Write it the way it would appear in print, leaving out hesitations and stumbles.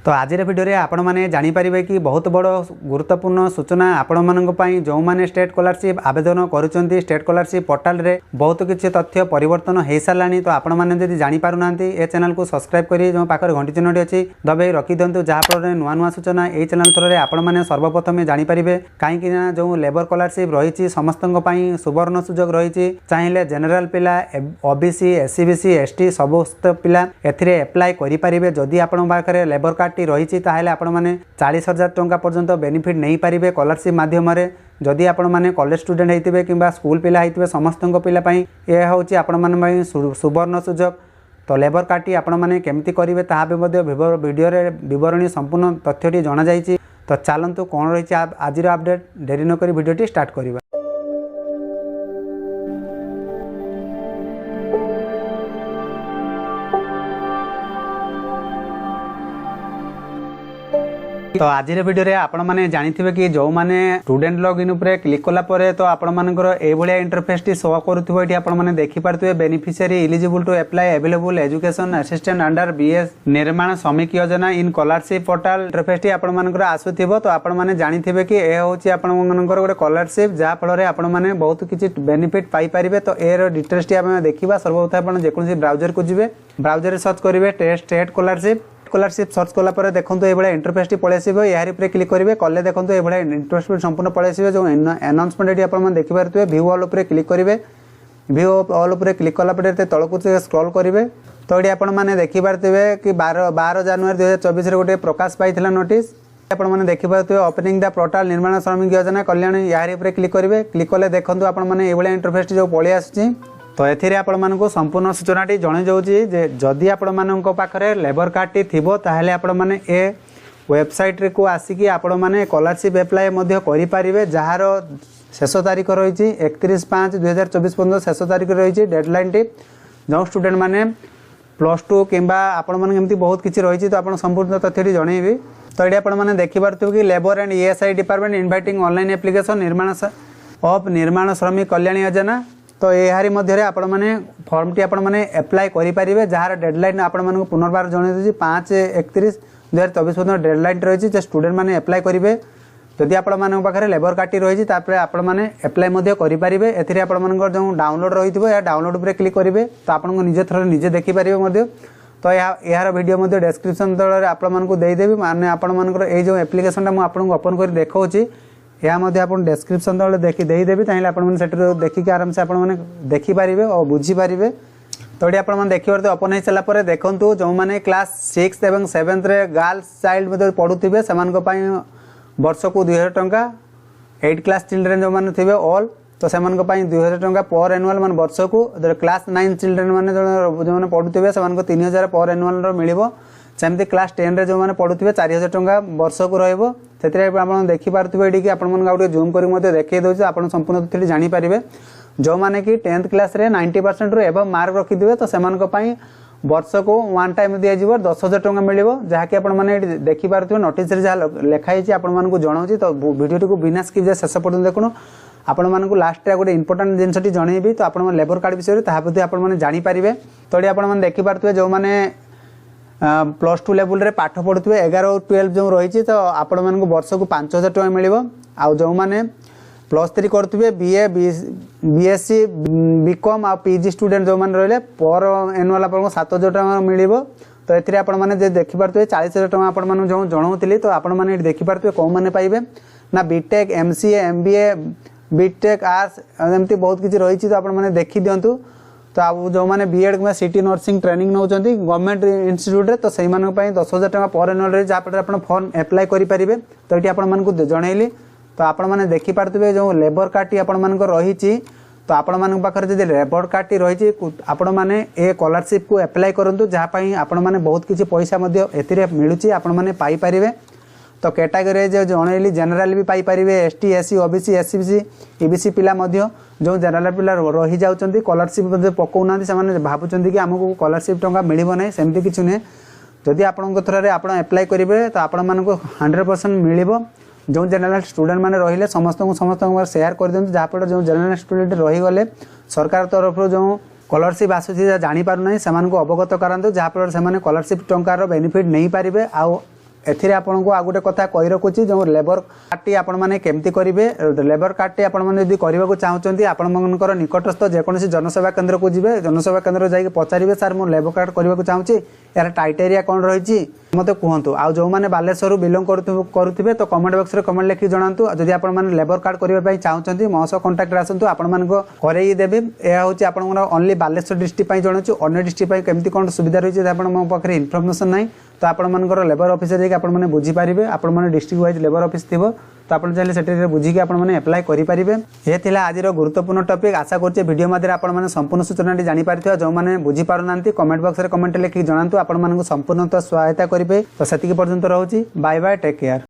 तो आज भिडियो आपण मैंने जानीपारे कि बहुत बड़ गुरुत्वपूर्ण सूचना आपण मानी जो मैंने स्टेट स्कॉलरशिप आवेदन करुँच स्टेट स्कॉलरशिप पोर्टाल रे बहुत किसी तथ्य परिवर्तन हो सारा। तो आपण मैंने जापर ए चैनल को सब्सक्राइब करी जो पाखे घंटी चिन्हटी अच्छी दबाई रखी दिंतु जहाँफल नुआ नुआ सूचना ये चैनल थ्रू आपण मैंने सर्वप्रथम जानीपारे कहीं जो लेबर स्कॉलरशिप रही समस्त सुवर्ण सुजोग रही चाहिए जेनेल पिला ओबीसी एससी बीसी एसटी समस्त पिला एप्लाय करेंगे जदि आपण पाखे लेबर कार्ड रही आपण मैंने 40,000 टंका पर्यंत बेनिफिट नहीं पारे स्कॉलरशिप माध्यम जदि आपण मैंने कॉलेज स्टूडेंट होते कि स्कूल पिला होते समस्त पिलापाई यह हूँ आपण मैंने सुवर्ण सुजोग। तो लेबर कार्ड आपण मैंने केमती करेंगे ताभी वीडियो विवरणी संपूर्ण तथ्यटी जना जाइए। तो चलतु कौन रही आज अपडेट डेरी नक वीडियोटी स्टार्ट करवा। तो आज वीडियो आपण मैंने जानी कि जो मैंने स्टूडेंट लॉगिन उपर क्लिक कला तो आपण मानकर एभलिया इंटरफेस टी शो करुवा ये आपण मैंने देखिपे beneficiary eligible to apply available education assistant under BS Nirman Shramik Yojana in scholarship portal interface टी आपण मानकर आसुथिबो। तो आपण मैंने जानी कि यह हूँ आपण मानकर गोटे स्कॉलरशिप जहाँफल आपण मैंने बहुत किसी बेनिफिट पाई पारे। तो यार डिटेल्स टी आम देखा सर्वप्रथम जेकोसी ब्राउजर को जी ब्राउजर सर्च करेंगे स्टेट स्कॉलरशिप सर्च कलापर देखो ये इंटरफेस टी पलैसे यार क्लिक करेंगे कले देखो ये इंटरफेस संपूर्ण पलैसे जो अनाउंसमेंट ये आप देखिपे व्यू ऑल उपर क्लिक करेंगे व्यू ऑल उपर क्लिक कलापर तलक स्क्रॉल करेंगे। तो ये आपने देखिपे कि 12 जनवरी 2024 गोटे प्रकाश पाई नोटिस आपने देखिपे ओपनिंग द पोर्टाल निर्माण श्रमिक योजना कल्याण यार क्लिक करेंगे क्लिक कले देखो आपने ये इंटरफेस जो पलि आस। तो ये आपण संपूर्ण सूचनाटी जन जाऊँगी जदि आपण पाखे लेबर कार्ड टी थी ताहले आपण मैंने ए वेबसाइट को आसिक आपण मैंने स्कॉलरशिप एप्लाय करें जार शेष तारीख रही 31/5/2024 पर्यटन शेष तारीख रही डेडलाइन टी जो स्टूडेंट मैंने +2 कि आपमती बहुत किसी रही। तो आप संपूर्ण तथ्यटी जनइबी। तो ये आपने देखिपे कि labour and ESI department inviting online application निर्माण श्रमिक कल्याण योजना। तो यार मध्य आपण मैंने फॉर्म टी आपण मैंने एप्लाय करेंगे जार डेडलाइन आपण मानक पुनर्बार जन 5/31/2024 पर्यटन डेडलाइन रही स्टूडेंट मैंने एप्लाय करेंगे जदि आपण पाखे लेबर कार्ड टी रही आपण मैंने एप्लाय करेंगे एथिरे आपण मानकर जो डाउनलोड रही है डाउनलोड उपर क्लिक करेंगे तो आपको निजे थर निजे देखिपारे। तो यार वीडियो डिस्क्रिप्शन तल आपको देदेवी माने आपण मानकर ये जो एप्लिकेशन मुझे आपको ओपन कर देखा यह आप डिस्क्रिप्शन तले देदेवी चाहिए आपको देखिए आराम से आपने देखिपारे और बुझीपारे। तो ये आप देखिए ओपन हो सारापर देखूँ जो मैंने क्लास 6 और 7 गर्ल्स चाइल्ड पढ़ुवे से वर्ष को 2000 टंका 8 क्लास चिल्ड्रेन जो मैंने थे ऑल तो से 2000 टंका पर एनुअल मान वर्ष को क्लास 9 चिल्ड्रेन मैंने जो पढ़ुवे से 3000 पर एनुअल मिल सेमती क्लास 10 जो मैंने पढ़ुवे 4000 टंका वर्ष को रही देखिपे कि आपटे जूम कर देखी दूसरे आप संपूर्ण तथ्य जानीपारे जो मैंने कि 10th क्लास 90% रू एबव मार्क रखिथे तो से वर्ष को वन टाइम दिज्व 10,000 टंका मिल जहाँकि आपने देखिपे नोटिस जहाँ लिखाई आपको जनाऊँ। तो वीडियो को बिना स्किप शेष पर्यटन देखुण आपण लास्ट गोटे इंपोर्टाट जिनसटी जनइबी। तो आप लेबर कार्ड विषय आपने जानीपारे। तो ये आपने देखिपे जो मैंने +2 लेवल रे पाठ पढ़ुवे 11-12 जो रही तो आपण मानक वर्ष को 5,000 टंका मिल आउ जो मैंने +3 करुवे बीए बीएससी बीकॉम आ पीजी स्टूडेंट जो मैंने रही पर एनुअल आपको 7,000 टंका मिल। तो ये आपने देखिपे 40,000 टंका आपण जो जनाऊली। तो आपने देखिपे कौन मैंने पाइबे ना BTech MCA MBA BTech arts एमती बहुत किसी रही। तो आपने देखी दिंतु तो आप जो मैंने बीएड कि सिटी नर्सिंग ट्रेनिंग नौ गवर्नमेंट इंस्टीट्यूट तो से 10,000 टंका पर एनुअल रही जहाँपर आप फॉर्म एप्लाय करेंगे। तो ये आपको जनइली। तो आपने देखिपे जो लेबर कार्ड टी आपण रही तो आपण पाखे जब लेबर कार्ड टी रही आपण मैंने ए स्कॉलरशिप को एप्लाय करूँ जहाँपाई आपण मैंने बहुत किसी पैसा मिलूँ आपने पाइपर। तो कैटेगरी जो जनइली जेनेल भी Piper ST SC OBC SC BC EBC पिला जो जेनेल पिला रही जाऊँच स्कॉलरशिप पकाउना से भावुं कि आमको स्कॉलरशिप टंका मिलना ना सेमती किसी नुहे जदि आपण थ्रू आप एप्लाय करेंगे तो आपण मानक 100% मिल जो जेनेल स्टूडेंट मैंने रही समस्त सेयार कर दिखाँ जहाँफल जो जेनेल स्टूडेंट रहीगले सरकार तरफ जो स्कॉलरशिप आसूसी जापार ना से अवगत करातु जहाँफल से स्कॉलरशिप टंकार बेनिफिट नहीं पारे आउ एथिरे आपनको आ गोटे कथा कहि रखुची जो लेबर कार्डटी आपण माने केमती करिवे लेबर कार्डटी आपण माने यदि करबा को चाहउचंती आपण मनकर निकटस्थ जे कोनोसी जनसेवा केंद्र को जिवे जनसेवा केंद्र जाई पचारिवे सर मो लेबर कार्ड करबा को चाहउची यार क्राइटेरिया कोन रहिची मते कहंतु आ जो माने बालेश्वर बिलोंग करूथिबे तो कमेंट बॉक्स रे कमेंट लिखि जणांतु जदि आपण माने लेबर कार्ड करबा पई चाहउचंती मो सह कांटेक्ट रे आसंतु आपण मानको करेई देबे ए होची आपण ओनली बालेश्वर डिस्ट्रिक्ट पई जणाचु अन्य डिस्ट्रिक्ट पई केमती कोन सुविधा रहिची आपण मो पखरे इन्फॉर्मेशन नै तो आपण मानकर लेबर ऑफिस रे आपण माने बुझी पारिबे आपण माने डिस्ट्रिक्ट वाइज लेबर ऑफिस थिबो तो आपण चाहे सेठी बुझी के आपण माने अप्लाई करि पारिबे ये थिला आज रो गुरुत्वपूर्ण टॉपिक आशा करचे वीडियो माध्यम आपण माने संपूर्ण सूचना जानि पारथियो जो माने बुझी पारु नांती कमेंट बॉक्स रे कमेंट लिखि जणांतु आपण मानको संपूर्ण सहायता करिवे तो सेति के पर्यंत रहउची बाय बाय टेक केयर।